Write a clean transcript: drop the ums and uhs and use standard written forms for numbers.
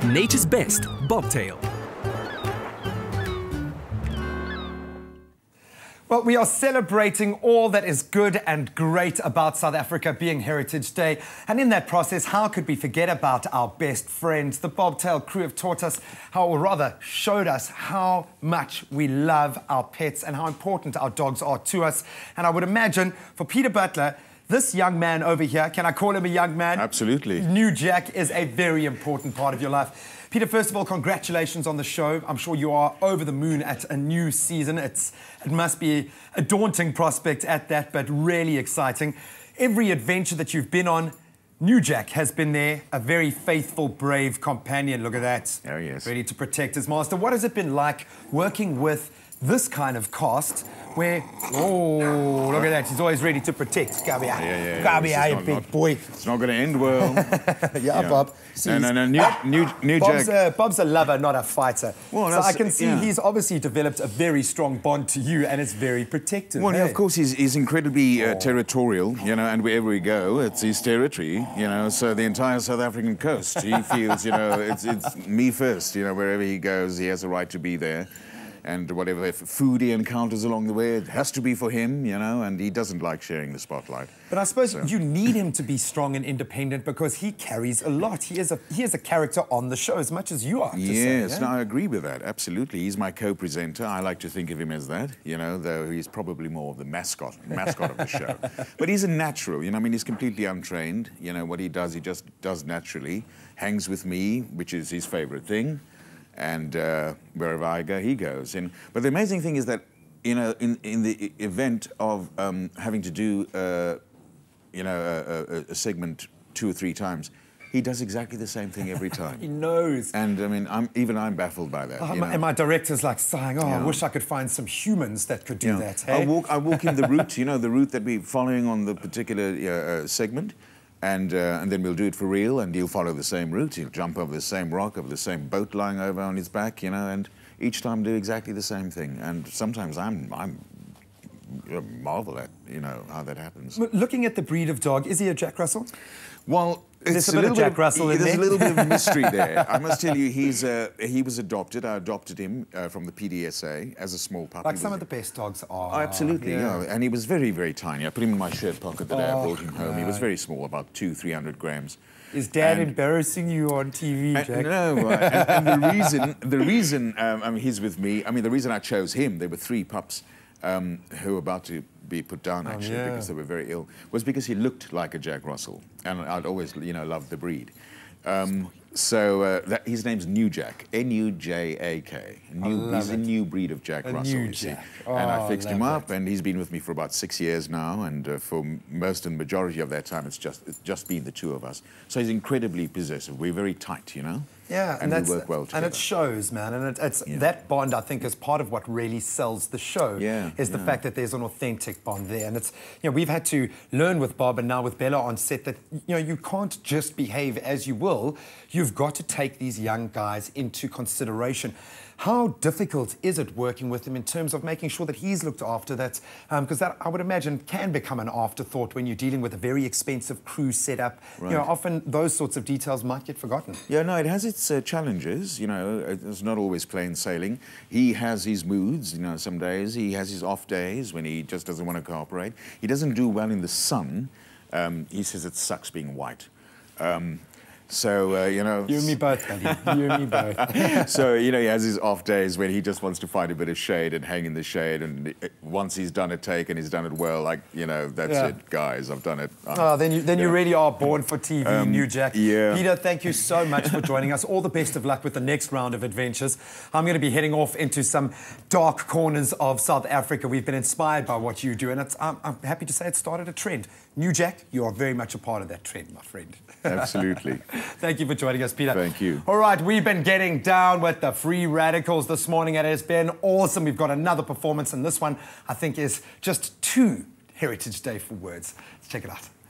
Nature's best Bobtail. Well, we are celebrating all that is good and great about South Africa being Heritage Day. And in that process, how could we forget about our best friends? The Bobtail crew have taught us, or rather showed us, how much we love our pets and how important our dogs are to us. And I would imagine for Peter Butler, this young man over here, can I call him a young man? Absolutely. New Jack is a very important part of your life. Peter, first of all, congratulations on the show. I'm sure you are over the moon at a new season. It must be a daunting prospect at that, but really exciting. Every adventure that you've been on, New Jack has been there, a very faithful, brave companion. Look at that. There he is. Ready to protect his master. What has it been like working with this kind of cast where, oh, look at that, he's always ready to protect. Yeah. Big boy. It's not going to end well. Yeah, Bob. See, No, New Jack. Bob's a lover, not a fighter. Well, so I can see he's obviously developed a very strong bond to you, and it's very protective. Well, yeah, of course, he's incredibly territorial, and wherever we go, it's his territory, so the entire South African coast, he feels, it's me first, wherever he goes, he has a right to be there. And whatever food he encounters along the way, it has to be for him, and he doesn't like sharing the spotlight. But I suppose you need him to be strong and independent because he carries a lot. He is a character on the show as much as you are. Yes, no, I agree with that, absolutely. He's my co-presenter. I like to think of him as that, though he's probably more of the mascot of the show. But he's a natural, he's completely untrained. What he just does naturally, hangs with me, which is his favorite thing. And wherever I go, he goes. But the amazing thing is that, in the event of having to do, a segment 2 or 3 times, he does exactly the same thing every time. He knows. And I mean, I'm baffled by that. And my director's like sighing, I wish I could find some humans that could do that. Hey? I walk him the route, the route that we're following on the particular segment. And then we'll do it for real, and he'll follow the same route. He'll jump over the same rock, over the same boat lying over on his back, and each time do exactly the same thing. And sometimes I'm marvel at, how that happens. Looking at the breed of dog, is he a Jack Russell? Well, there's a little bit of Jack Russell in there. There's a little bit of mystery there. I must tell you, he was adopted. I adopted him from the PDSA as a small puppy. Like some of the best dogs are. Oh, absolutely, yeah. And he was very, very tiny. I put him in my shirt pocket the day I brought him home. He was very small, about 200-300 grams. Is Dad embarrassing you on TV, Jack? No, and the reason he's with me, the reason I chose him, there were 3 pups who were about to be put down, actually, because they were very ill, was because he looked like a Jack Russell, and I'd always, loved the breed. His name's New Jack, N-U-J-A-K. He's a new breed of Jack Russell, you see. And I fixed him up, and he's been with me for about 6 years now, and for most and majority of that time, it's just been the 2 of us. So he's incredibly possessive. We're very tight, Yeah, and we work well together. And it shows, man. And that bond, I think, is part of what really sells the show. Is the fact that there's an authentic bond there. And it's, we've had to learn with Bob and now with Bella on set that, you can't just behave as you will. You've got to take these young guys into consideration. How difficult is it working with him in terms of making sure that he's looked after that? Because that, I would imagine, can become an afterthought when you're dealing with a very expensive crew setup. Right. Often those sorts of details might get forgotten. Yeah, no, it has its challenges. It's not always plain sailing. He has his moods. Some days he has his off days when he just doesn't want to cooperate. He doesn't do well in the sun. He says it sucks being white. You and me both, buddy. You and me both. So, he has his off days when he just wants to find a bit of shade and hang in the shade. And once he's done a take and he's done it well, that's it, guys, I've done it. Then you really are born for TV, New Jack. Yeah. Peter, thank you so much for joining us. All the best of luck with the next round of adventures. I'm going to be heading off into some dark corners of South Africa. We've been inspired by what you do, and I'm happy to say it started a trend. New Jack, you are very much a part of that trend, my friend. Absolutely. Thank you for joining us, Peter. Thank you. All right, we've been getting down with the Free Radicals this morning, and it has been awesome. We've got another performance, and this one, I think, is just too Heritage Day for words. Let's check it out.